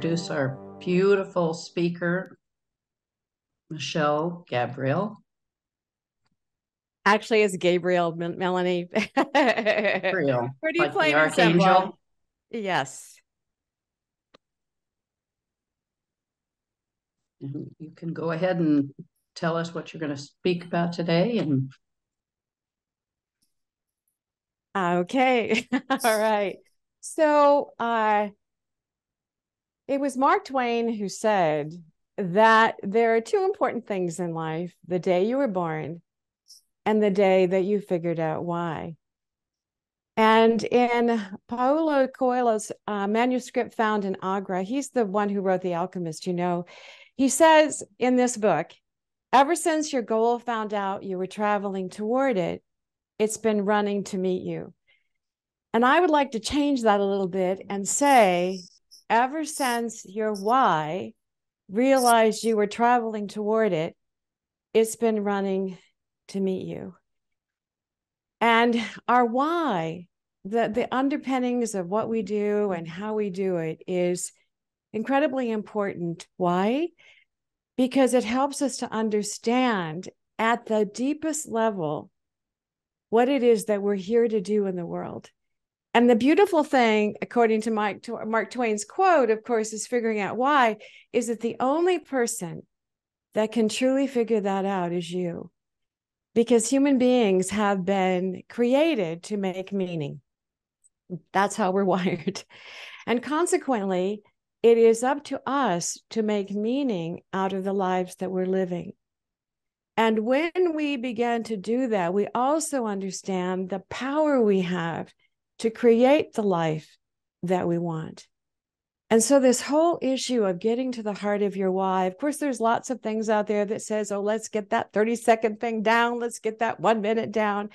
introduce our beautiful speaker, Michale, Gabriel. Actually, it's Gabriel, Melanie. Gabriel, Pretty like the plain and archangel. simple. Yes. You can go ahead and tell us what you're going to speak about today. And Okay. All right. So it was Mark Twain who said that there are two important things in life: the day you were born and the day that you figured out why. And in Paulo Coelho's manuscript found in Agra, he's the one who wrote The Alchemist, he says in this book, ever since your goal found out you were traveling toward it, it's been running to meet you. And I would like to change that a little bit and say, ever since your why realized you were traveling toward it, it's been running to meet you. And our why, the underpinnings of what we do and how we do it, is incredibly important. Why? Because it helps us to understand at the deepest level what it is that we're here to do in the world. And the beautiful thing, according to Mark Twain's quote, of course, is figuring out why, is that the only person that can truly figure that out is you. Because human beings have been created to make meaning. That's how we're wired. And consequently, it is up to us to make meaning out of the lives that we're living. And when we begin to do that, we also understand the power we have to create the life that we want. And so this whole issue of getting to the heart of your why, of course, there's lots of things out there that says, oh, let's get that 30-second thing down. Let's get that 1 minute down.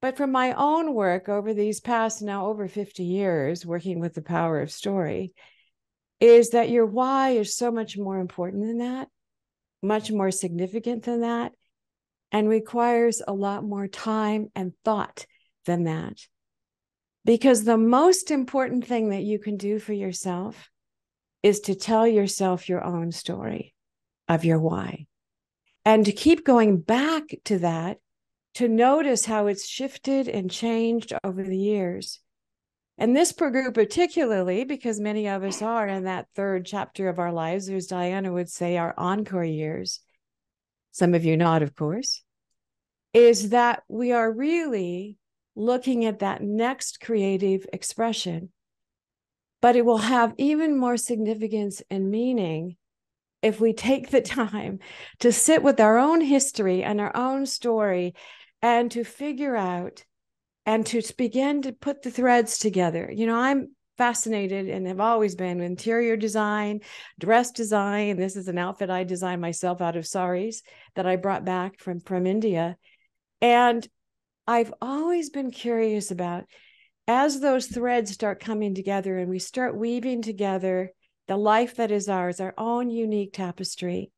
But from my own work over these past now over 50 years, working with the power of story, is that your why is so much more important than that, much more significant than that, and requires a lot more time and thought than that. Because the most important thing that you can do for yourself is to tell yourself your own story of your why. And to keep going back to that, to notice how it's shifted and changed over the years. And this group particularly, because many of us are in that third chapter of our lives, as Diana would say, our encore years, some of you not, of course, is that we are really looking at that next creative expression. But it will have even more significance and meaning if we take the time to sit with our own history and our own story and to figure out and to begin to put the threads together. I'm fascinated and have always been with interior design, dress design. This is an outfit I designed myself out of saris that I brought back from India. And I've always been curious about, as those threads start coming together and we start weaving together the life that is ours, our own unique tapestry,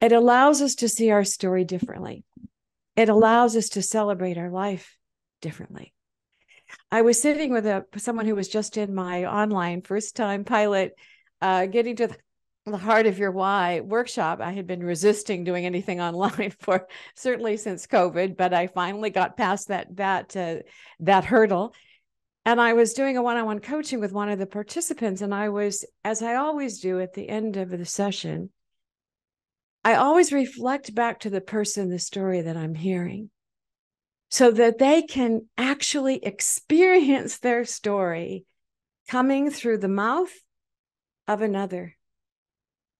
it allows us to see our story differently. It allows us to celebrate our life differently. I was sitting with someone who was just in my online first-time pilot, getting to the heart of your why workshop. I had been resisting doing anything online for certainly since COVID, but I finally got past that hurdle. And I was doing a one-on-one coaching with one of the participants, and I was, as I always do at the end of the session, I always reflect back to the person, the story that I'm hearing, so that they can actually experience their story coming through the mouth of another.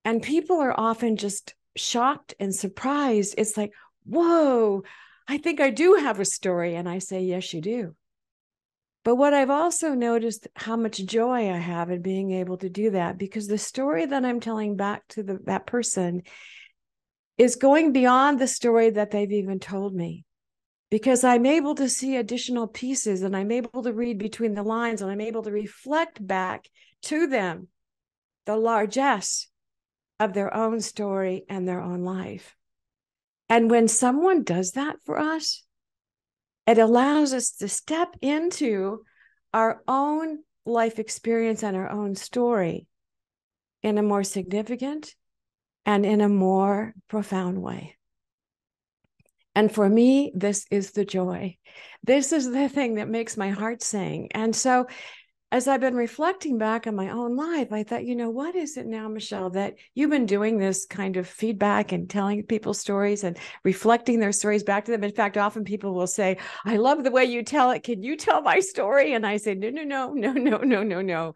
And people are often just shocked and surprised. It's like, whoa, I think I do have a story. And I say, yes, you do. But what I've also noticed, how much joy I have in being able to do that, because the story that I'm telling back to that person is going beyond the story that they've even told me, because I'm able to see additional pieces and I'm able to read between the lines and I'm able to reflect back to them the largesse of their own story and their own life. And when someone does that for us, it allows us to step into our own life experience and our own story in a more significant and in a more profound way. And for me, this is the joy. This is the thing that makes my heart sing. And so as I've been reflecting back on my own life, I thought, what is it now, Michale, that you've been doing this kind of feedback and telling people stories and reflecting their stories back to them. In fact, often people will say, I love the way you tell it. Can you tell my story? And I say, no.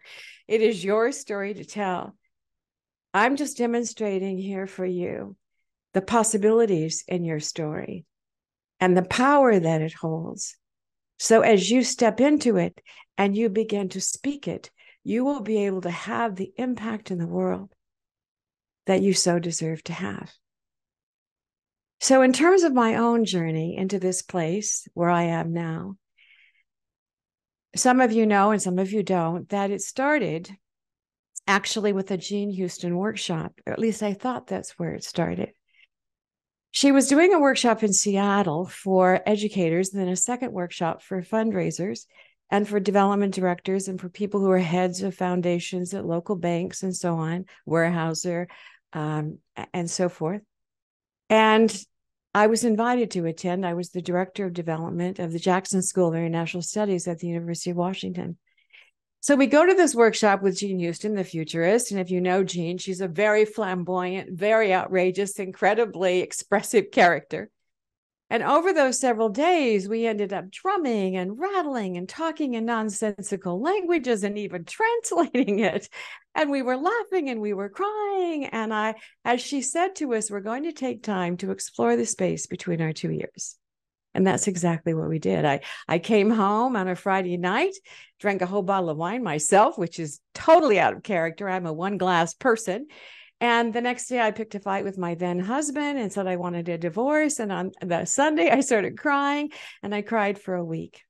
It is your story to tell. I'm just demonstrating here for you the possibilities in your story and the power that it holds. So as you step into it and you begin to speak it, you will be able to have the impact in the world that you so deserve to have. So in terms of my own journey into this place where I am now, some of you know and some of you don't, that it started actually with a Jean Houston workshop, or at least I thought that's where it started. She was doing a workshop in Seattle for educators, and then a second workshop for fundraisers and for development directors and for people who are heads of foundations at local banks and so on, Weyerhaeuser, and so forth. And I was invited to attend. I was the director of development of the Jackson School of International Studies at the University of Washington. So we go to this workshop with Jean Houston, the futurist. And if you know Jean, she's a very flamboyant, very outrageous, incredibly expressive character. And over those several days, we ended up drumming and rattling and talking in nonsensical languages and even translating it. And we were laughing and we were crying. And as she said to us, we're going to take time to explore the space between our 2 years. And that's exactly what we did. I came home on a Friday night, drank a whole bottle of wine myself, which is totally out of character. I'm a one glass person. And the next day I picked a fight with my then husband and said I wanted a divorce. And on the Sunday I started crying, and I cried for a week.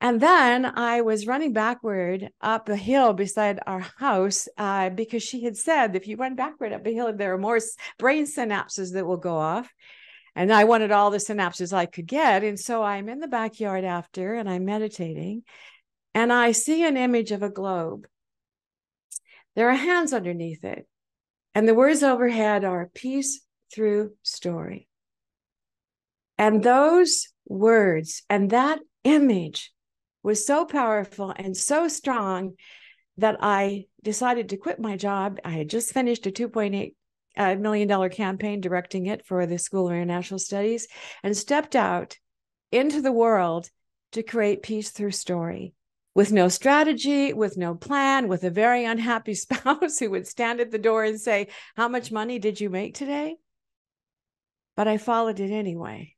And then I was running backward up a hill beside our house because she had said, if you run backward up a hill, there are more brain synapses that will go off. And I wanted all the synapses I could get. And so I'm in the backyard after, and I'm meditating, and I see an image of a globe. There are hands underneath it. And the words overhead are peace through story. And those words and that image was so powerful and so strong that I decided to quit my job. I had just finished a $2.8 million campaign directing it for the School of International Studies, and stepped out into the world to create peace through story, with no strategy, with no plan, with a very unhappy spouse who would stand at the door and say, how much money did you make today? But I followed it anyway.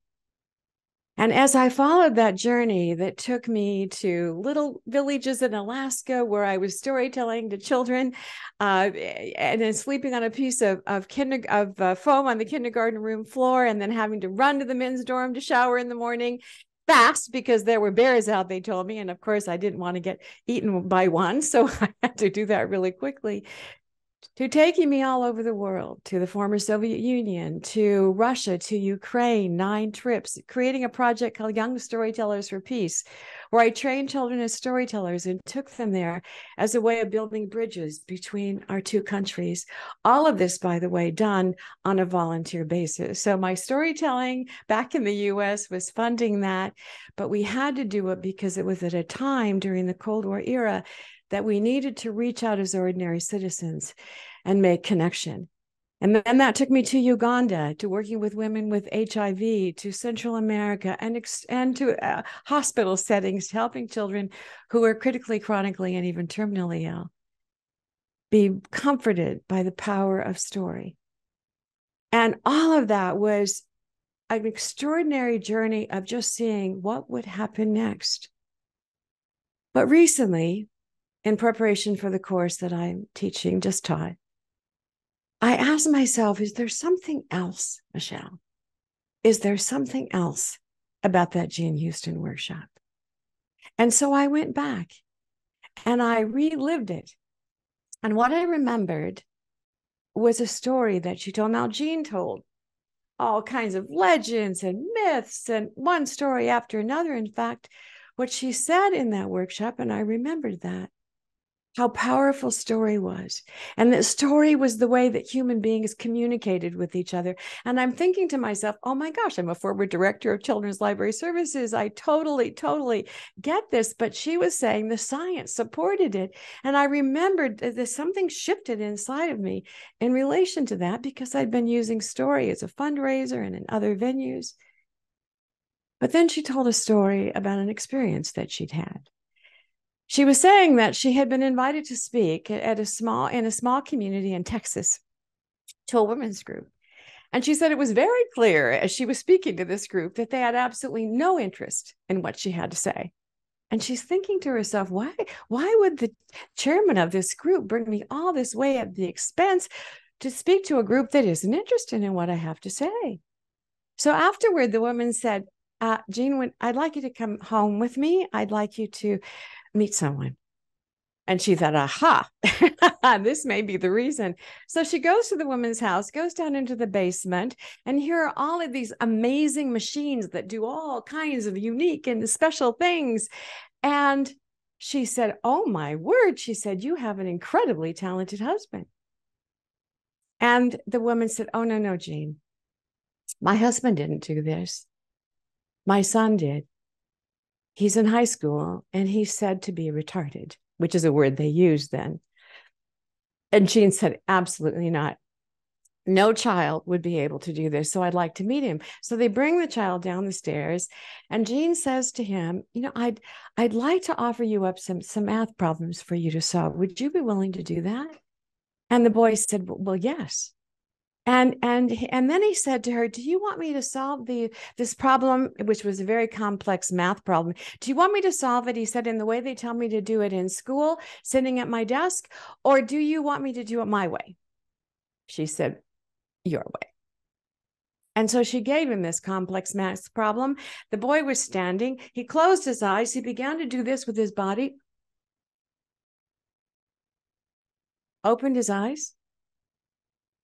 And as I followed that journey that took me to little villages in Alaska where I was storytelling to children and then sleeping on a piece of foam on the kindergarten room floor, and then having to run to the men's dorm to shower in the morning fast because there were bears out, they told me. And of course, I didn't want to get eaten by one. So I had to do that really quickly. To taking me all over the world, to the former Soviet Union, to Russia, to Ukraine, 9 trips, creating a project called Young Storytellers for Peace, where I trained children as storytellers and took them there as a way of building bridges between our 2 countries. All of this, by the way, done on a volunteer basis. So my storytelling back in the US was funding that, but we had to do it because it was at a time during the Cold War era that we needed to reach out as ordinary citizens and make connection. And then that took me to Uganda, to working with women with HIV, to Central America, and to hospital settings, helping children who are critically, chronically, and even terminally ill be comforted by the power of story. And all of that was an extraordinary journey of just seeing what would happen next. But recently, in preparation for the course that I'm teaching, just taught, I asked myself, is there something else, Michale? Is there something else about that Jean Houston workshop? And so I went back and I relived it. And what I remembered was a story that she told. Now, Jean told all kinds of legends and myths, and one story after another. In fact, what she said in that workshop, and I remembered that, how powerful story was. And that story was the way that human beings communicated with each other. And I'm thinking to myself, oh my gosh, I'm a former director of Children's Library Services. I totally get this. But she was saying the science supported it. And I remembered that something shifted inside of me in relation to that, because I'd been using story as a fundraiser and in other venues. But then she told a story about an experience that she'd had. She was saying that she had been invited to speak in a small community in Texas to a women's group. And she said it was very clear as she was speaking to this group that they had absolutely no interest in what she had to say. And she's thinking to herself, why would the chairman of this group bring me all this way at the expense to speak to a group that isn't interested in what I have to say? So afterward, the woman said, Jean, I'd like you to come home with me. I'd like you to meet someone. And she thought, aha, this may be the reason. So she goes to the woman's house, goes down into the basement, and here are all of these amazing machines that do all kinds of unique and special things. And she said, oh my word, she said, you have an incredibly talented husband. And the woman said, oh, no, Jean, my husband didn't do this. My son did. He's in high school, and he's said to be retarded, which is a word they use then. And Jean said, absolutely not. No child would be able to do this. So I'd like to meet him. So they bring the child down the stairs, and Jean says to him, I'd like to offer you up some math problems for you to solve. Would you be willing to do that? And the boy said, well, yes. And then he said to her, do you want me to solve this problem, which was a very complex math problem? Do you want me to solve it, he said, in the way they tell me to do it in school, sitting at my desk? Or do you want me to do it my way? She said, your way. And so she gave him this complex math problem. The boy was standing. He closed his eyes. He began to do this with his body. Opened his eyes.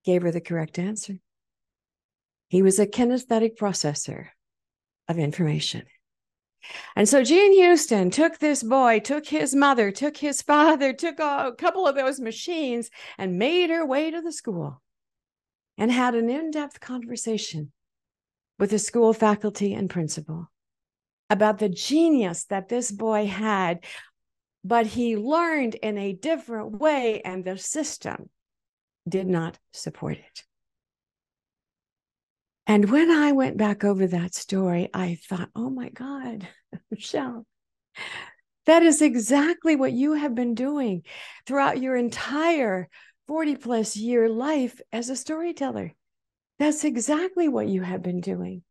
Gave her the correct answer. He was a kinesthetic processor of information. And so Jean Houston took this boy, took his mother, took his father, took a couple of those machines, and made her way to the school and had an in-depth conversation with the school faculty and principal about the genius that this boy had, but he learned in a different way, and the system did not support it. And when I went back over that story, I thought, oh my God, Michale, that is exactly what you have been doing throughout your entire 40+ year life as a storyteller. That's exactly what you have been doing.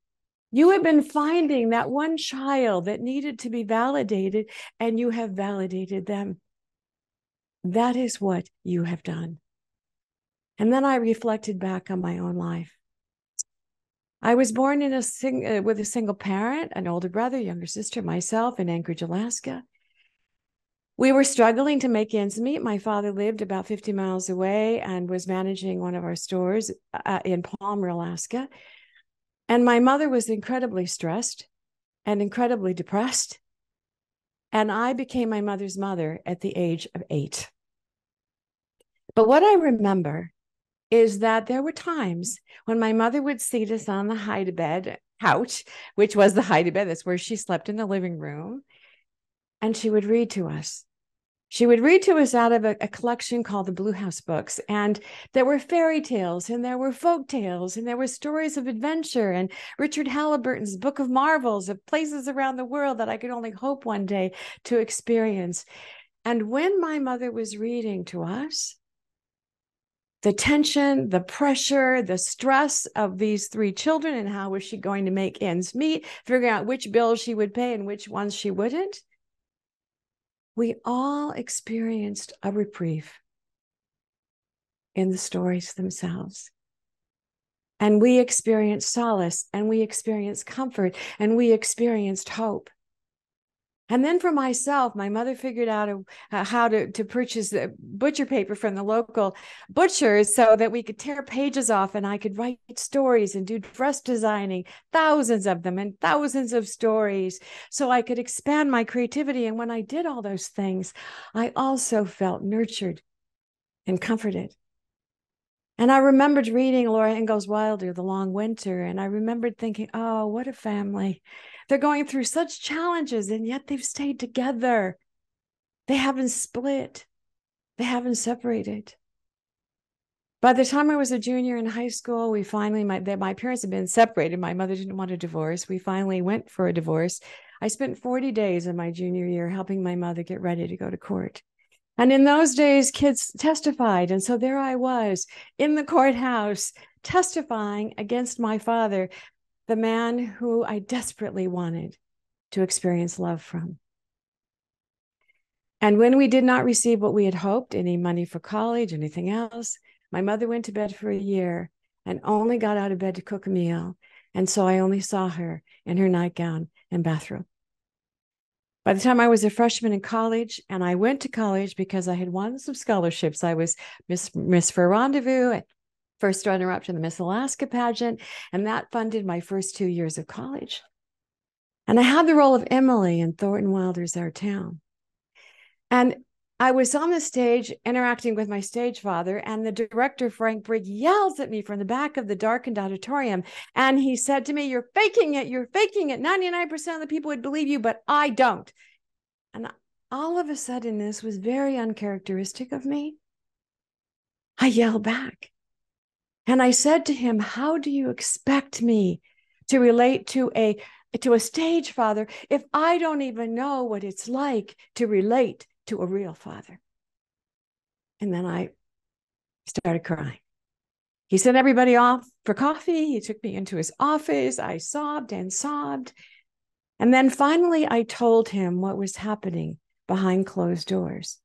You have been finding that one child that needed to be validated, and you have validated them. That is what you have done. And then I reflected back on my own life. I was born in with a single parent, an older brother, younger sister, myself in Anchorage, Alaska. We were struggling to make ends meet. My father lived about 50 miles away and was managing one of our stores in Palmer, Alaska. And my mother was incredibly stressed and incredibly depressed. And I became my mother's mother at the age of 8. But what I remember is that there were times when my mother would seat us on the hide-a-bed couch, which was the hide-a-bed. That's where she slept in the living room. And she would read to us. She would read to us out of a collection called the Blue House Books. And there were fairy tales, and there were folk tales, and there were stories of adventure, and Richard Halliburton's Book of Marvels, of places around the world that I could only hope one day to experience. And when my mother was reading to us, the tension, the pressure, the stress of these 3 children, and how was she going to make ends meet, figuring out which bills she would pay and which ones she wouldn't, we all experienced a reprieve in the stories themselves. And we experienced solace, and we experienced comfort, and we experienced hope. And then for myself, my mother figured out how to purchase the butcher paper from the local butchers so that we could tear pages off and I could write stories and do dress designing, thousands of them and thousands of stories, so I could expand my creativity. And when I did all those things, I also felt nurtured and comforted. And I remembered reading Laura Ingalls Wilder, The Long Winter, and I remembered thinking, oh, what a family. They're going through such challenges, and yet they've stayed together. They haven't split. They haven't separated. By the time I was a junior in high school, we finally, my parents had been separated. My mother didn't want a divorce. We finally went for a divorce. I spent 40 days in my junior year helping my mother get ready to go to court. And in those days, kids testified. And so there I was in the courthouse testifying against my father, the man who I desperately wanted to experience love from. And when we did not receive what we had hoped, any money for college, anything else, my mother went to bed for a year and only got out of bed to cook a meal. And so I only saw her in her nightgown and bathrobe. By the time I was a freshman in college, and I went to college because I had won some scholarships. I was Miss for Rendezvous, first runner-up to the Miss Alaska pageant, and that funded my first 2 years of college. And I had the role of Emily in Thornton Wilder's Our Town. And I was on the stage interacting with my stage father, and the director, Frank Brigg, yells at me from the back of the darkened auditorium. And he said to me, "You're faking it. You're faking it. 99% of the people would believe you, but I don't." And all of a sudden, this was very uncharacteristic of me. I yelled back. And I said to him, "How do you expect me to relate to a stage father if I don't even know what it's like to relate to a real father?" And then I started crying. He sent everybody off for coffee. He took me into his office. I sobbed and sobbed. And then finally, I told him what was happening behind closed doors,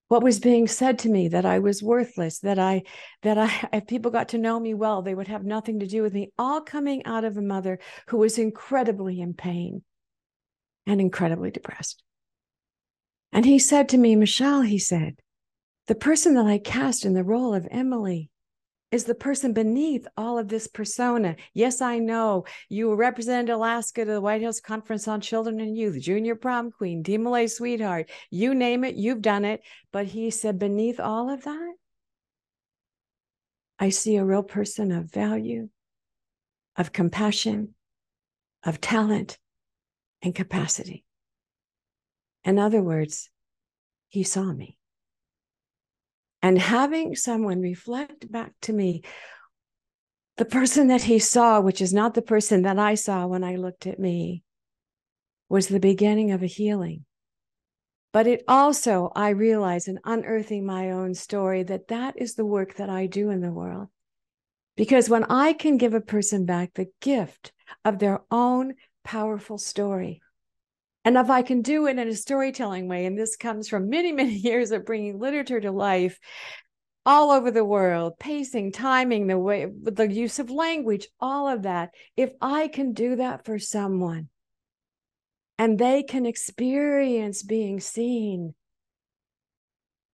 what was being said to me, that I was worthless, that if people got to know me well, they would have nothing to do with me, all coming out of a mother who was incredibly in pain and incredibly depressed. And he said to me, "Michelle," he said, "the person that I cast in the role of Emily is the person beneath all of this persona. Yes, I know you represented Alaska to the White House Conference on Children and Youth, junior prom queen, DeMolay sweetheart, you name it, you've done it." But he said, beneath all of that, I see a real person of value, of compassion, of talent, and capacity. In other words, he saw me. And having someone reflect back to me the person that he saw, which is not the person that I saw when I looked at me, was the beginning of a healing. But it also, I realized, in unearthing my own story, that is the work that I do in the world. Because when I can give a person back the gift of their own powerful story, and if I can do it in a storytelling way, and this comes from many, many years of bringing literature to life all over the world, pacing, timing, the use of language, all of that. If I can do that for someone and they can experience being seen,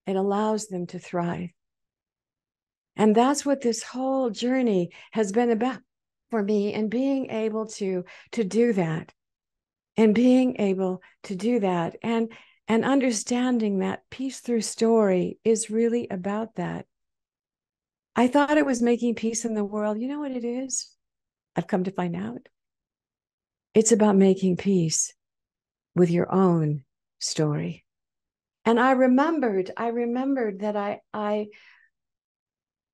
it allows them to thrive. And that's what this whole journey has been about for me, and being able to do that, and being able to do that, and understanding that peace through story is really about that. I thought it was making peace in the world. You know what it is? I've come to find out. It's about making peace with your own story. And I remembered that I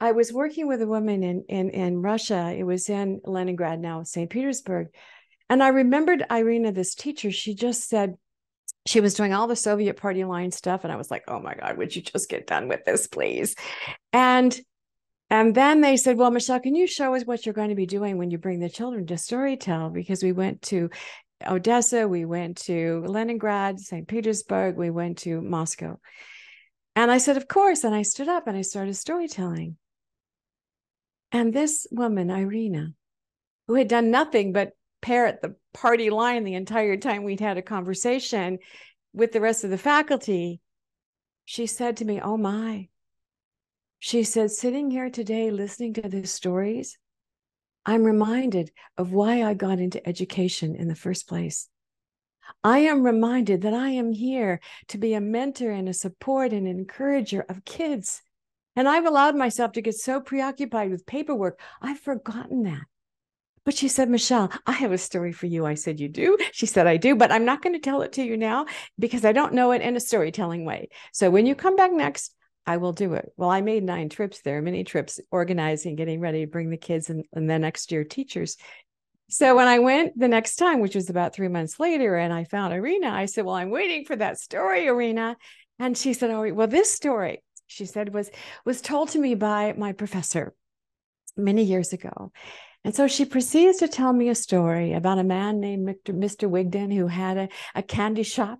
was working with a woman in Russia. It was in Leningrad, now St. Petersburg. And I remembered Irina, this teacher, she just said, she was doing all the Soviet party line stuff. And I was like, oh my God, would you just get done with this, please? And then they said, well, Michelle, can you show us what you're going to be doing when you bring the children to Storytell? Because we went to Odessa, we went to Leningrad, St. Petersburg, we went to Moscow. And I said, of course. And I stood up and I started storytelling. And this woman, Irina, who had done nothing but parrot the party line the entire time we'd had a conversation with the rest of the faculty. She said to me, "Oh my," she said, "sitting here today listening to these stories, I'm reminded of why I got into education in the first place. I am reminded that I am here to be a mentor and a support and an encourager of kids. And I've allowed myself to get so preoccupied with paperwork, I've forgotten that." But she said, "Michelle, I have a story for you." I said, "You do?" She said, "I do, but I'm not going to tell it to you now because I don't know it in a storytelling way. So when you come back next, I will do it." Well, I made 9 trips there, many trips, organizing, getting ready to bring the kids and the next year teachers. So when I went the next time, which was about 3 months later, and I found Irina, I said, "Well, I'm waiting for that story, Irina." And she said, "Oh, well, this story," she said, was told to me by my professor many years ago. And so she proceeds to tell me a story about a man named Mr. Wigden who had a candy shop,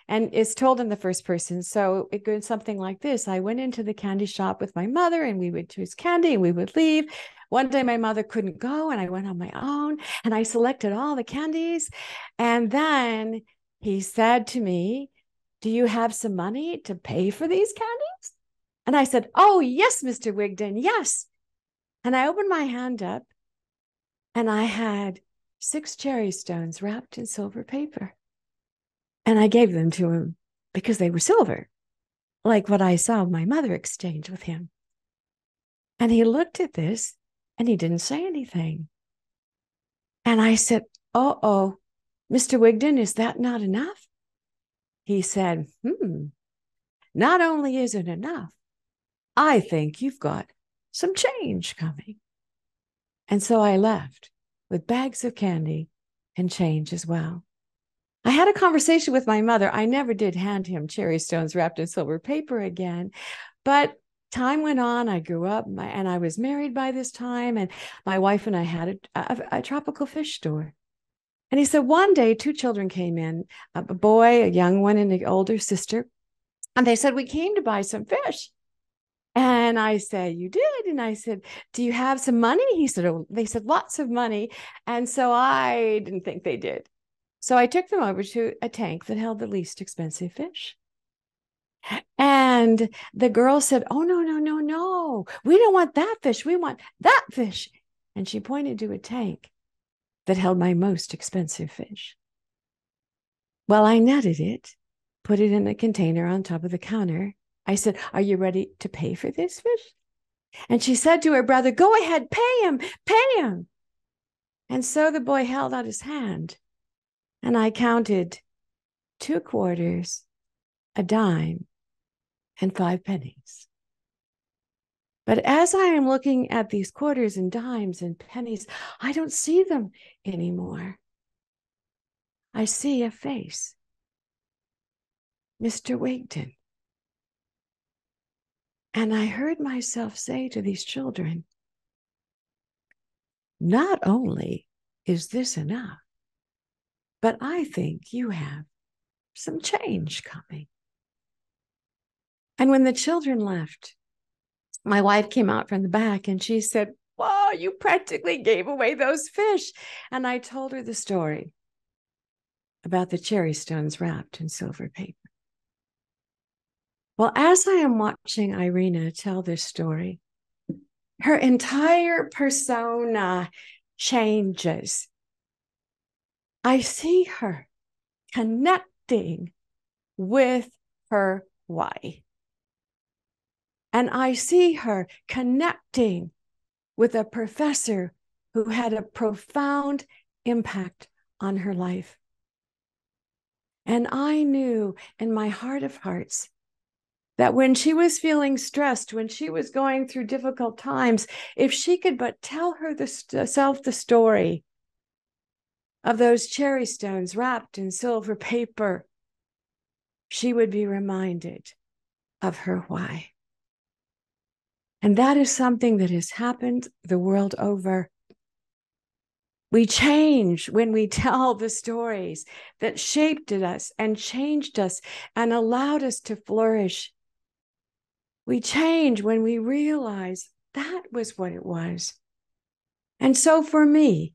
and it's told in the first person. So it goes something like this. I went into the candy shop with my mother and we would choose candy and we would leave. One day my mother couldn't go and I went on my own and I selected all the candies. And then he said to me, "Do you have some money to pay for these candies?" And I said, "Oh, yes, Mr. Wigden, yes." And I opened my hand up and I had 6 cherry stones wrapped in silver paper. And I gave them to him because they were silver, like what I saw my mother exchange with him. And he looked at this and he didn't say anything. And I said, "Oh, Mr. Wigden, is that not enough?" He said, "Not only is it enough, I think you've got some change coming." And so I left with bags of candy and change as well. I had a conversation with my mother. I never did hand him cherry stones wrapped in silver paper again, but time went on. I grew up and I was married by this time, and my wife and I had a tropical fish store. And he said one day 2 children came in, a boy, a young one, and an older sister, and they said, "We came to buy some fish." And I said, "You did?" And I said, "Do you have some money?" He said, "Oh," they said, "lots of money." And so I didn't think they did. So I took them over to a tank that held the least expensive fish. And the girl said, "Oh, no, no, no, no. We don't want that fish. We want that fish." And she pointed to a tank that held my most expensive fish. Well, I netted it, put it in a container on top of the counter. I said, "Are you ready to pay for this fish?" And she said to her brother, "Go ahead, pay him, pay him." And so the boy held out his hand, and I counted 2 quarters, a dime, and 5 pennies. But as I am looking at these quarters and dimes and pennies, I don't see them anymore. I see a face, Mr. Wigden. And I heard myself say to these children, "Not only is this enough, but I think you have some change coming." And when the children left, my wife came out from the back and she said, "Wow, you practically gave away those fish." And I told her the story about the cherry stones wrapped in silver paper. Well, as I am watching Irina tell this story, her entire persona changes. I see her connecting with her why. And I see her connecting with a professor who had a profound impact on her life. And I knew in my heart of hearts that when she was feeling stressed, when she was going through difficult times, if she could but tell herself the story of those cherry stones wrapped in silver paper, she would be reminded of her why. And that is something that has happened the world over. We change when we tell the stories that shaped us and changed us and allowed us to flourish. We change when we realize that was what it was. And so for me,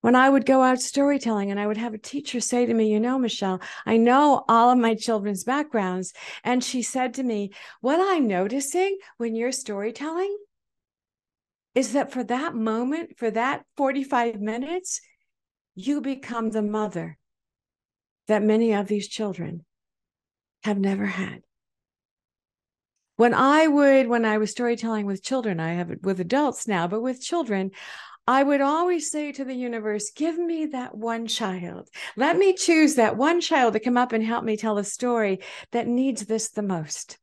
When I would go out storytelling and I would have a teacher say to me, you know, Michelle, I know all of my children's backgrounds. And she said to me, what I'm noticing when you're storytelling is that for that moment, for that 45 minutes, you become the mother that many of these children have never had. When I was storytelling with children, I have it with adults now, but with children, I would always say to the universe, give me that one child. Let me choose that one child to come up and help me tell a story that needs this the most.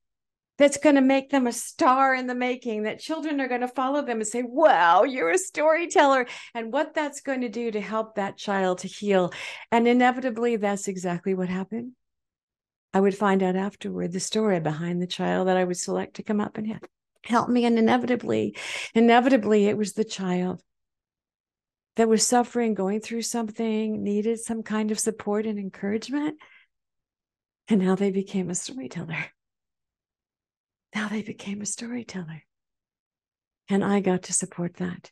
That's going to make them a star in the making, that children are going to follow them and say, wow, you're a storyteller. And what that's going to do to help that child to heal. And inevitably, that's exactly what happened. I would find out afterward the story behind the child that I would select to come up and help me. And inevitably, it was the child that was suffering, going through something, needed some kind of support and encouragement. And now they became a storyteller. Now they became a storyteller. And I got to support that.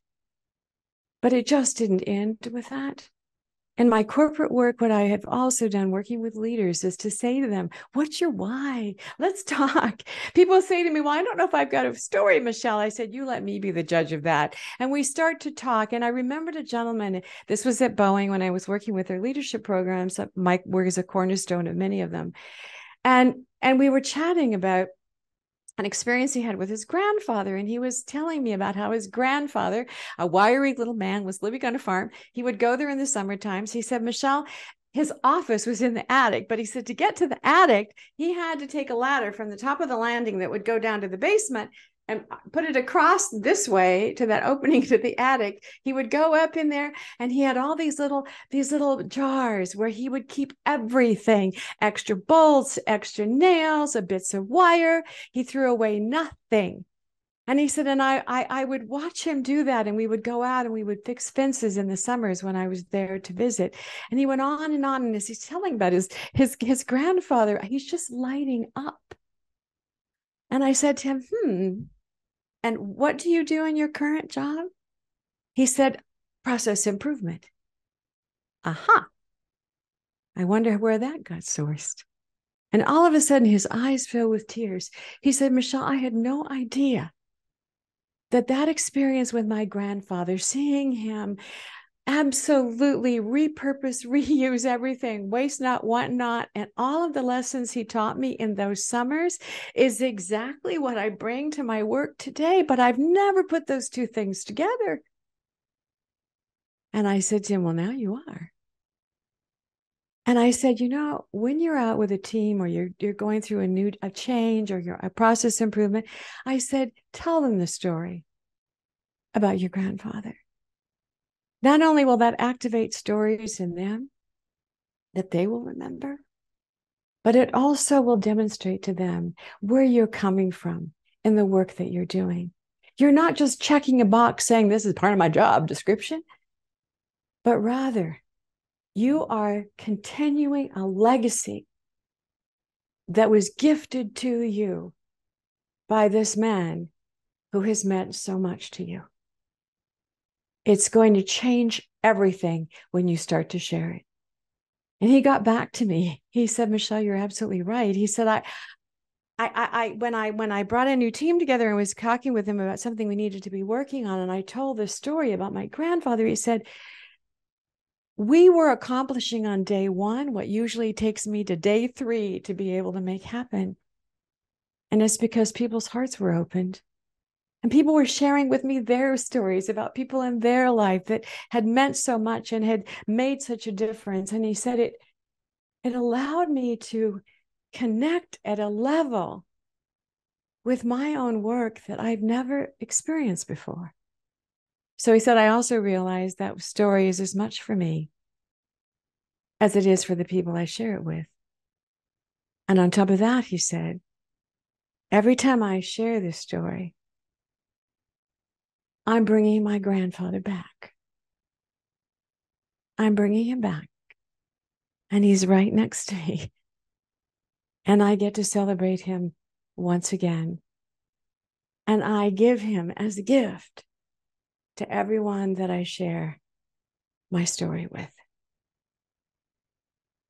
But it just didn't end with that. In my corporate work, what I have also done working with leaders is to say to them, what's your why? Let's talk. People say to me, well, I don't know if I've got a story, Michelle. I said, you let me be the judge of that. And we start to talk. And I remembered a gentleman, this was at Boeing when I was working with their leadership programs. Mike work is a cornerstone of many of them. And we were chatting about an experience he had with his grandfather. And he was telling me about how his grandfather, a wiry little man, was living on a farm. He would go there in the summer times. He said, Michelle, his office was in the attic, but he said to get to the attic, he had to take a ladder from the top of the landing that would go down to the basement and put it across this way to that opening to the attic. He would go up in there and he had all these little jars where he would keep everything, extra bolts, extra nails, bits of wire. He threw away nothing. And he said, and I would watch him do that. And we would go out and we would fix fences in the summers when I was there to visit. And he went on. And as he's telling about his grandfather, he's just lighting up. And I said to him, and what do you do in your current job? He said, process improvement. Aha. I wonder where that got sourced. And all of a sudden, his eyes filled with tears. He said, Michelle, I had no idea that experience with my grandfather, seeing him absolutely repurpose, reuse everything, waste not, want not, and all of the lessons he taught me in those summers is exactly what I bring to my work today. But I've never put those two things together. And I said to him, well, now you are. And I said, you know, when you're out with a team or you're going through a change or a process improvement, I said, tell them the story about your grandfather. Not only will that activate stories in them that they will remember, but it also will demonstrate to them where you're coming from in the work that you're doing. You're not just checking a box saying this is part of my job description, but rather you are continuing a legacy that was gifted to you by this man who has meant so much to you. It's going to change everything when you start to share it. And he got back to me. He said, Michelle, you're absolutely right. He said, when I brought a new team together and was talking with him about something we needed to be working on, and I told this story about my grandfather, he said, we were accomplishing on day one what usually takes me to day 3 to be able to make happen. And it's because people's hearts were opened. And people were sharing with me their stories about people in their life that had meant so much and had made such a difference. And he said it allowed me to connect at a level with my own work that I've never experienced before. So he said, I also realized that story is as much for me as it is for the people I share it with. And on top of that, he said, every time I share this story, I'm bringing my grandfather back. I'm bringing him back. And he's right next to me. And I get to celebrate him once again. And I give him as a gift to everyone that I share my story with.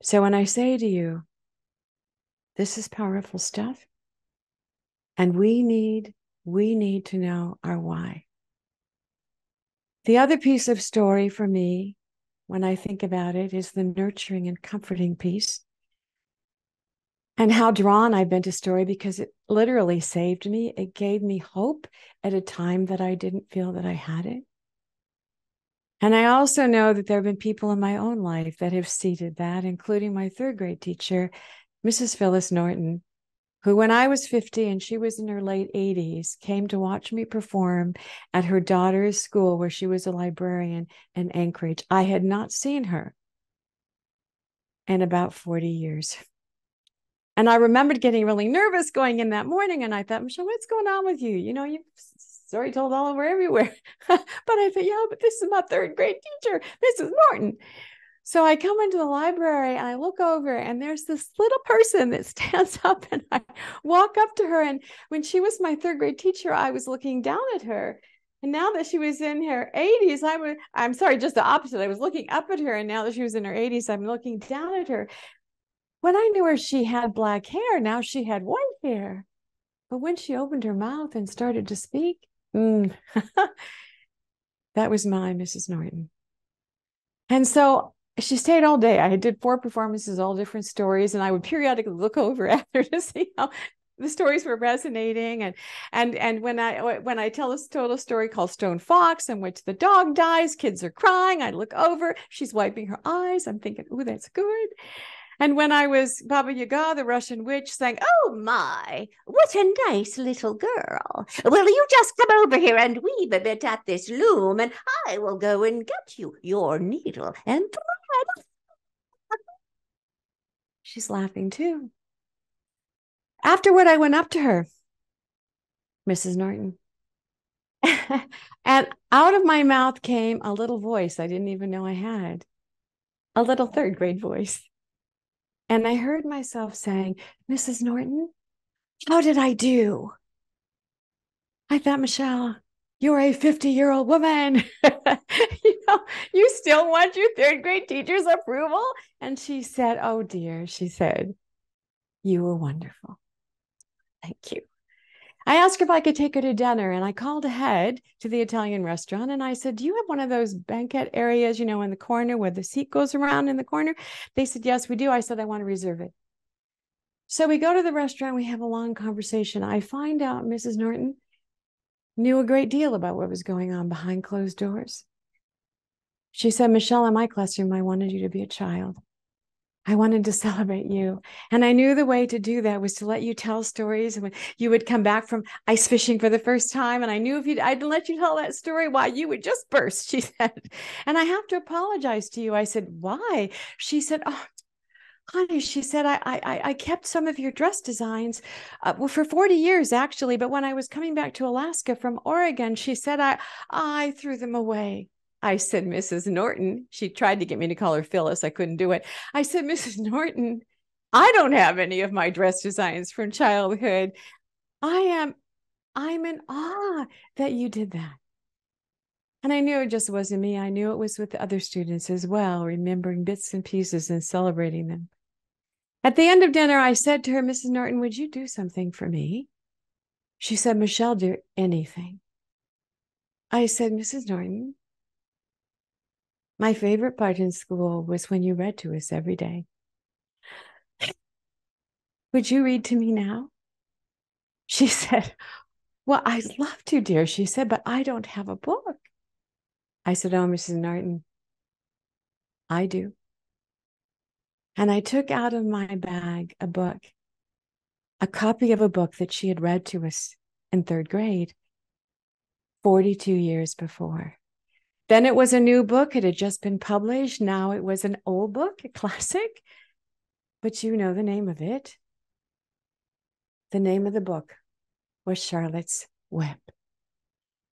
So when I say to you, this is powerful stuff, and we need to know our why. The other piece of story for me, when I think about it, is the nurturing and comforting piece. And how drawn I've been to story because it literally saved me. It gave me hope at a time that I didn't feel that I had it. And I also know that there have been people in my own life that have seeded that, including my third grade teacher, Mrs. Phyllis Norton, who, when I was 50 and she was in her late 80s, came to watch me perform at her daughter's school where she was a librarian in Anchorage. I had not seen her in about 40 years. And I remembered getting really nervous going in that morning. And I thought, Michelle, what's going on with you? You know, you've story told all over everywhere. But I thought, yeah, but this is my third grade teacher, Mrs. Norton. So I come into the library and I look over and there's this little person that stands up and I walk up to her. And when she was my third grade teacher, I was looking down at her. And now that she was in her 80s, I'm sorry, just the opposite. I was looking up at her. And now that she was in her 80s, I'm looking down at her. When I knew her, she had black hair. Now she had white hair. But when she opened her mouth and started to speak, that was my Mrs. Norton. And so she stayed all day. I did 4 performances, all different stories, and I would periodically look over at her to see how the stories were resonating. And when I tell this total story called Stone Fox, in which the dog dies, kids are crying, I look over, she's wiping her eyes. I'm thinking, oh, that's good. And when I was Baba Yaga, the Russian witch, saying, "Oh my, what a nice little girl. Will you just come over here and weave a bit at this loom, and I will go and get you your needle and thread." She's laughing too. Afterward, I went up to her, Mrs. Norton. And out of my mouth came a little voice I didn't even know I had, a little third grade voice. And I heard myself saying, Mrs. Norton, how did I do? I thought, Michelle, you're a 50-year-old woman. You still want your third grade teacher's approval? And she said, oh dear, she said, you were wonderful. Thank you. I asked her if I could take her to dinner, and I called ahead to the Italian restaurant. And I said, do you have one of those banquet areas, in the corner where the seat goes around in the corner? They said, yes, we do. I said, I want to reserve it. So we go to the restaurant. We have a long conversation. I find out Mrs. Norton knew a great deal about what was going on behind closed doors. She said, Michelle, in my classroom, I wanted you to be a child. I wanted to celebrate you. And I knew the way to do that was to let you tell stories. And when you would come back from ice fishing for the first time, and I knew I'd let you tell that story, why you would just burst, she said. And I have to apologize to you. I said, why? She said, oh, honey, she said, I kept some of your dress designs for 40 years, actually. But when I was coming back to Alaska from Oregon, she said, I threw them away. I said, Mrs. Norton, she tried to get me to call her Phyllis. I couldn't do it. I said, Mrs. Norton, I don't have any of my dress designs from childhood. I'm in awe that you did that. And I knew it just wasn't me. I knew it was with the other students as well, remembering bits and pieces and celebrating them. At the end of dinner, I said to her, Mrs. Norton, would you do something for me? She said, Michelle, do anything. I said, Mrs. Norton, my favorite part in school was when you read to us every day. Would you read to me now? She said, well, I'd love to, dear. She said, but I don't have a book. I said, oh, Mrs. Norton, I do. And I took out of my bag a book, a copy of a book that she had read to us in 3rd grade 42 years before. Then it was a new book. It had just been published. Now it was an old book, a classic. But you know the name of it. The name of the book was Charlotte's Web.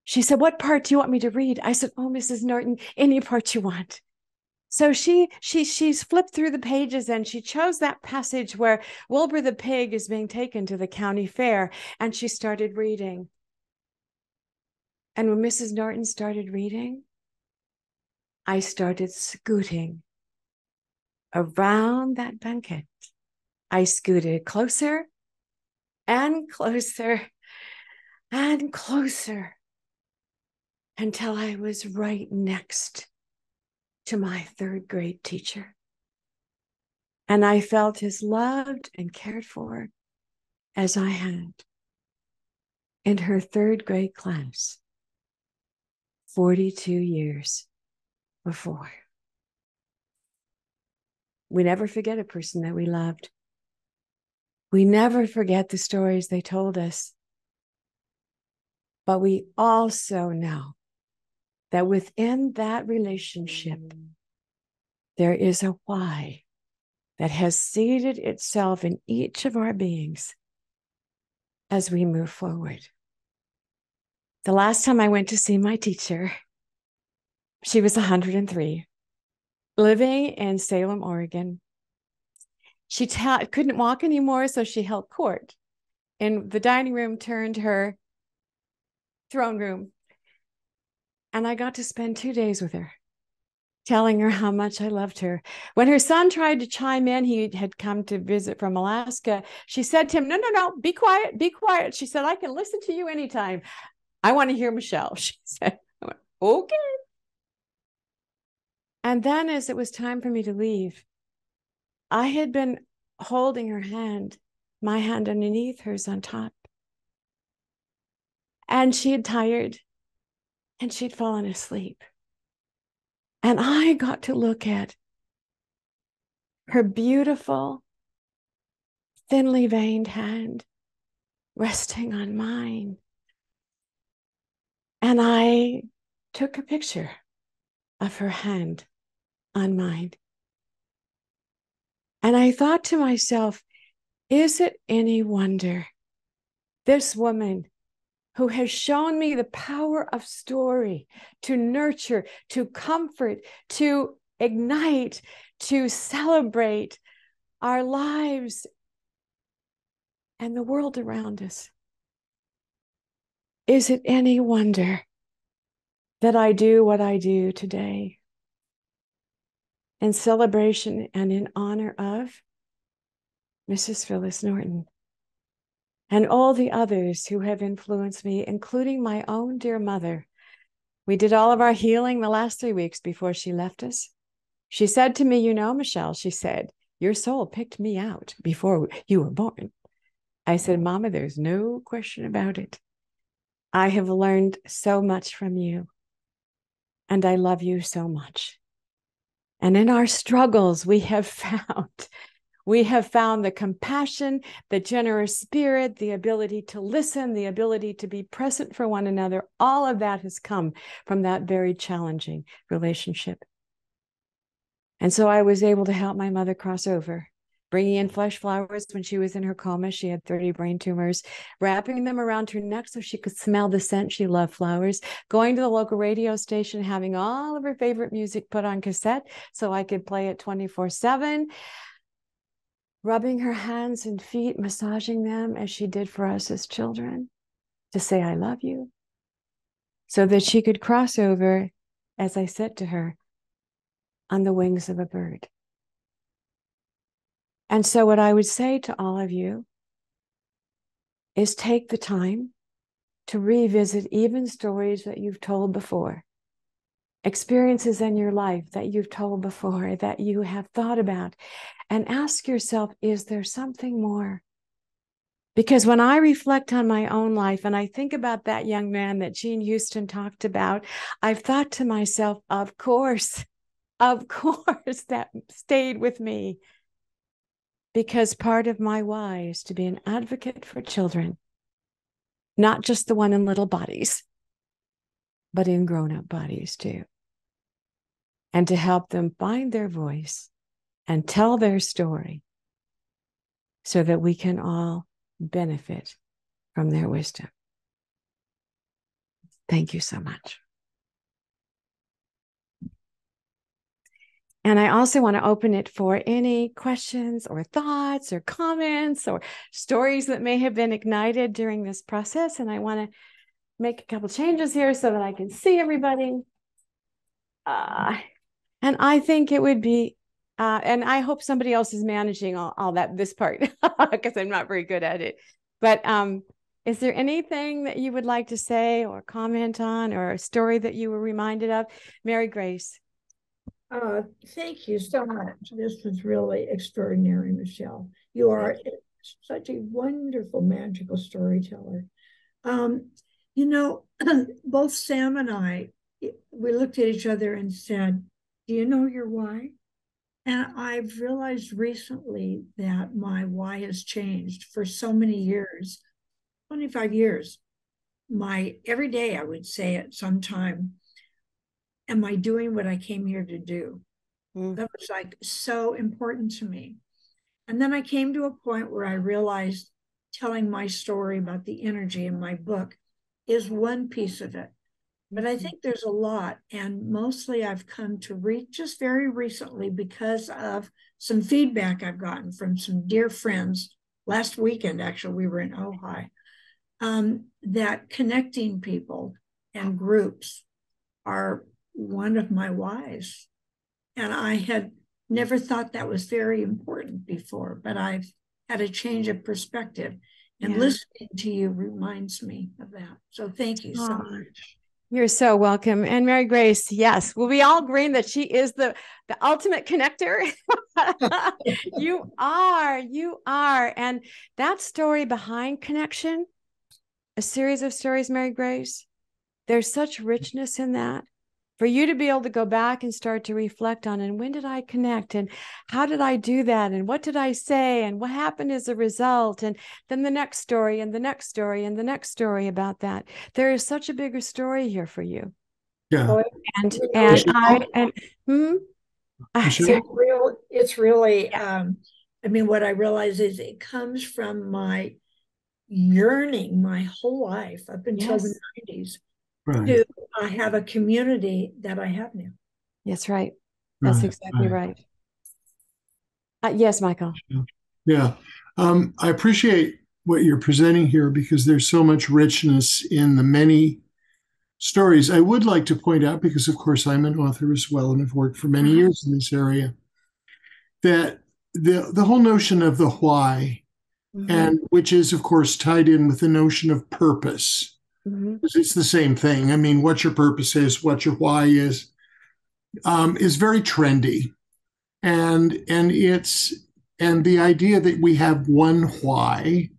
She said, what part do you want me to read? I said, oh, Mrs. Norton, any part you want. So she's flipped through the pages and she chose that passage where Wilbur the pig is being taken to the county fair, and she started reading. And when Mrs. Norton started reading, I started scooting around that banquet. I scooted closer and closer and closer until I was right next to my third grade teacher. And I felt as loved and cared for as I had in her third grade class 42 years before. We never forget a person that we loved. We never forget the stories they told us. But we also know that within that relationship, there is a why that has seeded itself in each of our beings as we move forward. The last time I went to see my teacher, she was 103, living in Salem, Oregon. She couldn't walk anymore, so she held court. And the dining room turned her throne room. And I got to spend 2 days with her, telling her how much I loved her. When her son tried to chime in, he had come to visit from Alaska. She said to him, no, be quiet, be quiet. She said, I can listen to you anytime. I want to hear Michelle, she said. I went, okay. And then as it was time for me to leave, I had been holding her hand, my hand underneath, hers on top. And she had tired and she'd fallen asleep. And I got to look at her beautiful, thinly veined hand resting on mine. And I took a picture of her hand on mine. And I thought to myself, is it any wonder this woman who has shown me the power of story to nurture, to comfort, to ignite, to celebrate our lives and the world around us? Is it any wonder that I do what I do today in celebration and in honor of Mrs. Phyllis Norton and all the others who have influenced me, including my own dear mother? We did all of our healing the last 3 weeks before she left us. She said to me, Michelle, she said, your soul picked me out before you were born. I said, Mama, there's no question about it. I have learned so much from you, and I love you so much. And in our struggles, we have found the compassion, the generous spirit, the ability to listen, the ability to be present for one another. All of that has come from that very challenging relationship. And so I was able to help my mother cross over, bringing in flesh flowers when she was in her coma. She had 30 brain tumors, wrapping them around her neck so she could smell the scent. She loved flowers, going to the local radio station, having all of her favorite music put on cassette so I could play it 24/7, rubbing her hands and feet, massaging them as she did for us as children, to say, I love you, so that she could cross over, as I said to her, on the wings of a bird. And so what I would say to all of you is take the time to revisit even stories that you've told before, experiences in your life that you've told before, that you have thought about, and ask yourself, is there something more? Because when I reflect on my own life and I think about that young man that Jean Houston talked about, I've thought to myself, of course, that stayed with me. Because part of my why is to be an advocate for children, not just the one in little bodies, but in grown-up bodies too. And to help them find their voice and tell their story so that we can all benefit from their wisdom. Thank you so much. And I also want to open it for any questions or thoughts or comments or stories that may have been ignited during this process. And I want to make a couple changes here so that I can see everybody. And I think it would be, and I hope somebody else is managing all that, this part, because I'm not very good at it. But is there anything that you would like to say or comment on, or a story that you were reminded of? Mary Grace. Thank you so much. This was really extraordinary, Michelle. You are such a wonderful, magical storyteller. Um, you know, both Sam and I, we looked at each other and said, do you know your why? And I've realized recently that my why has changed for so many years, 25 years. Every day I would say at some time, am I doing what I came here to do? That was like so important to me. And then I came to a point where I realized telling my story about the energy in my book is one piece of it. But I think there's a lot. And mostly I've come to read just very recently because of some feedback I've gotten from some dear friends. Last weekend, actually, we were in Ojai, that connecting people and groups are one of my whys. And I had never thought that was very important before, but I've had a change of perspective. And listening to you reminds me of that. So thank you so much. You're so welcome. And Mary Grace, yes, will we all agree that she is the ultimate connector? You are. And that story behind connection, a series of stories, Mary Grace, there's such richness in that. For you to be able to go back and start to reflect on, and when did I connect, and how did I do that, and what did I say, and what happened as a result, and then the next story, and the next story, and the next story about that. There is such a bigger story here for you. Yeah. It's really I mean, what I realize is it comes from my yearning my whole life up until the 90s to have a community that I have now. That's right. That's exactly right. Yes, Michael. Yeah. I appreciate what you're presenting here because there's so much richness in the many stories. I would like to point out, because of course I'm an author as well and have worked for many years in this area, that the whole notion of the why, and which is of course tied in with the notion of purpose. It's the same thing. I mean, what your purpose is, what your why is very trendy, and the idea that we have one why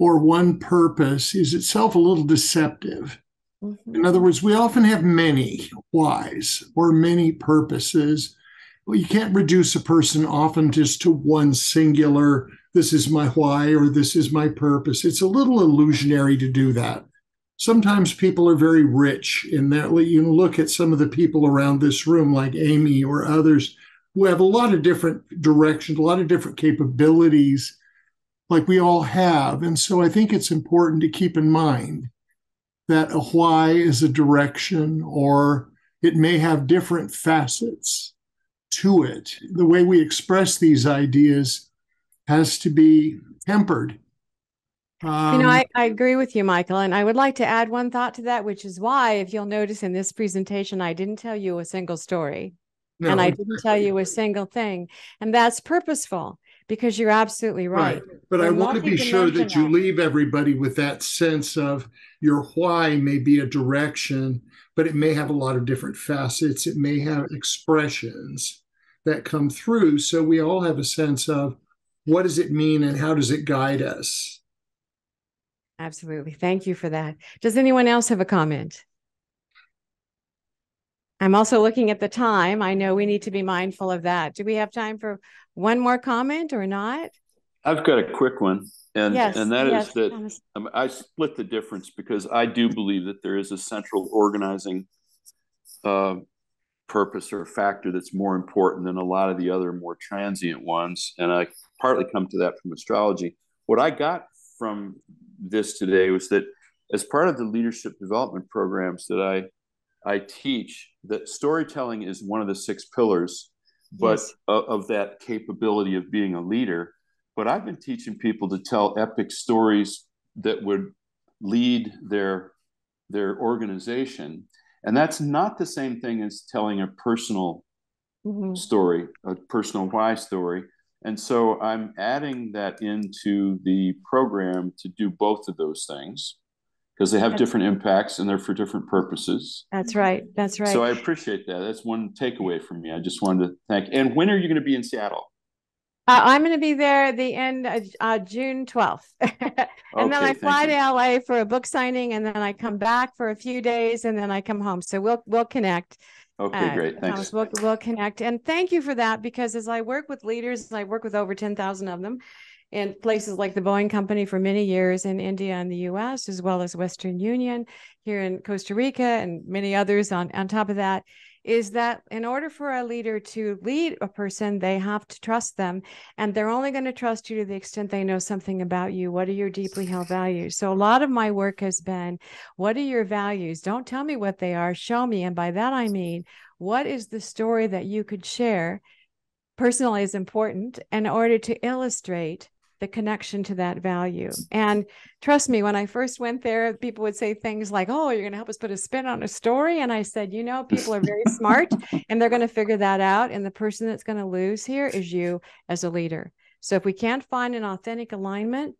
or one purpose is itself a little deceptive. In other words, we often have many whys or many purposes. Well, you can't reduce a person often just to one singular, this is my why or this is my purpose. It's a little illusionary to do that. Sometimes people are very rich in that. You look at some of the people around this room, like Amy or others, who have a lot of different directions, a lot of different capabilities, like we all have. And so I think it's important to keep in mind that a why is a direction, or it may have different facets to it. The way we express these ideas has to be tempered. I agree with you, Michael. And I would like to add one thought to that, which is why, if you'll notice in this presentation, I didn't tell you a single story. No, and I didn't tell you a single thing. And that's purposeful, because you're absolutely right. But I want to be sure that you leave everybody with that sense of your why may be a direction, but it may have a lot of different facets. It may have expressions that come through. So we all have a sense of what does it mean and how does it guide us? Absolutely. Thank you for that. Does anyone else have a comment? I'm also looking at the time. I know we need to be mindful of that. Do we have time for one more comment or not? I've got a quick one. And that is that I split the difference because I do believe that there is a central organizing purpose or factor that's more important than a lot of the other more transient ones. And I partly come to that from astrology. What I got from this today was that as part of the leadership development programs that I teach, that storytelling is one of the 6 pillars, but of that capability of being a leader. But I've been teaching people to tell epic stories that would lead their organization. And that's not the same thing as telling a personal story, a personal why story. And so I'm adding that into the program to do both of those things because they have different impacts and they're for different purposes. That's right. That's right. So I appreciate that. That's one takeaway from me. I just wanted to thank. And when are you going to be in Seattle? I'm going to be there at the end of June 12th. And then I fly to LA for a book signing, and then I come back for a few days, and then I come home. So we'll connect. Okay, great. Thanks. Thomas, we'll connect. And thank you for that, because as I work with leaders, I work with over 10,000 of them in places like the Boeing Company for many years in India and the US, as well as Western Union here in Costa Rica and many others on top of that, is that in order for a leader to lead a person, they have to trust them. And they're only going to trust you to the extent they know something about you. What are your deeply held values? So a lot of my work has been, what are your values? Don't tell me what they are, show me. And by that, I mean, what is the story that you could share? Personally is important in order to illustrate the connection to that value. And trust me, when I first went there, people would say things like, oh, you're going to help us put a spin on a story. And I said, you know, people are very smart and they're going to figure that out. And the person that's going to lose here is you as a leader. So if we can't find an authentic alignment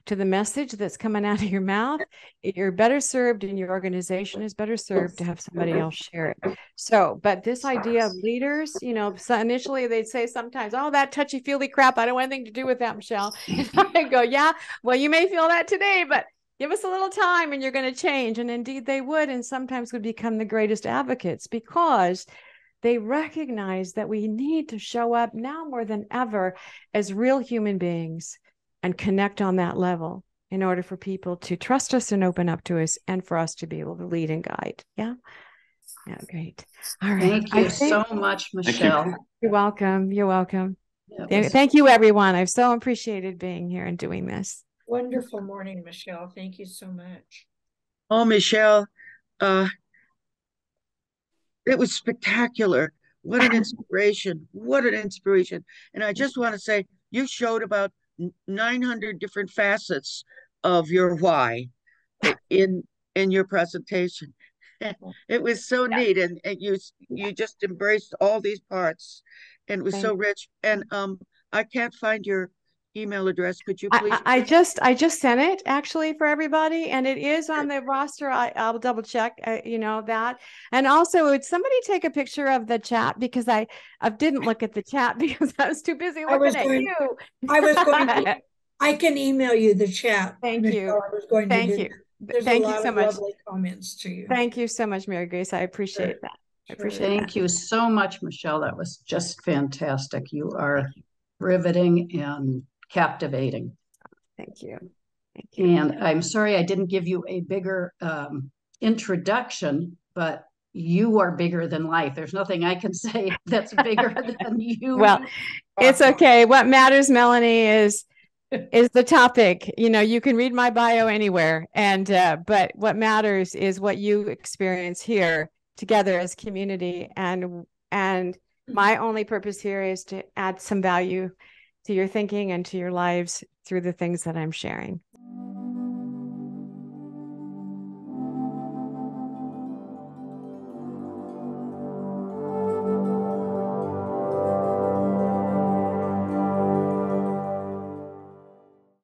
to the message that's coming out of your mouth, you're better served, and your organization is better served to have somebody else share it. So, but this idea of leaders, you know, so initially they'd say sometimes, oh, that touchy-feely crap, I don't want anything to do with that, Michelle. And I go, yeah, well, you may feel that today, but give us a little time and you're going to change. And indeed they would, and sometimes would become the greatest advocates, because they recognize that we need to show up now more than ever as real human beings and connect on that level in order for people to trust us and open up to us, and for us to be able to lead and guide. Yeah. Yeah. Great. All right. Thank you so much, Michelle. You're welcome. You're welcome. Was... Thank you, everyone. I've so appreciated being here and doing this. Wonderful morning, Michelle. Thank you so much. Oh, Michelle, it was spectacular. What an inspiration. What an inspiration. And I just want to say, you showed about 900 different facets of your why in your presentation. It was so neat, and you just embraced all these parts, and it was so rich. And I can't find your email address. Could you please? I just sent it actually for everybody, and it is on the roster. I'll double check, you know, that. And also, would somebody take a picture of the chat, because I didn't look at the chat because I was too busy looking at you. I was going to. I can email you the chat. Thank you. I was going to do. There's Thank a you lot so of much. lovely comments to you. Thank you so much, Mary Grace. I appreciate that. I appreciate Thank that. you so much, Michelle. That was just fantastic. You are riveting and captivating. Thank you. Thank you. And I'm sorry I didn't give you a bigger introduction, but you are bigger than life. There's nothing I can say that's bigger than you. Well, it's okay. What matters, Melanie, is the topic. You know, you can read my bio anywhere, and but what matters is what you experience here together as community. And my only purpose here is to add some value to your thinking and to your lives through the things that I'm sharing.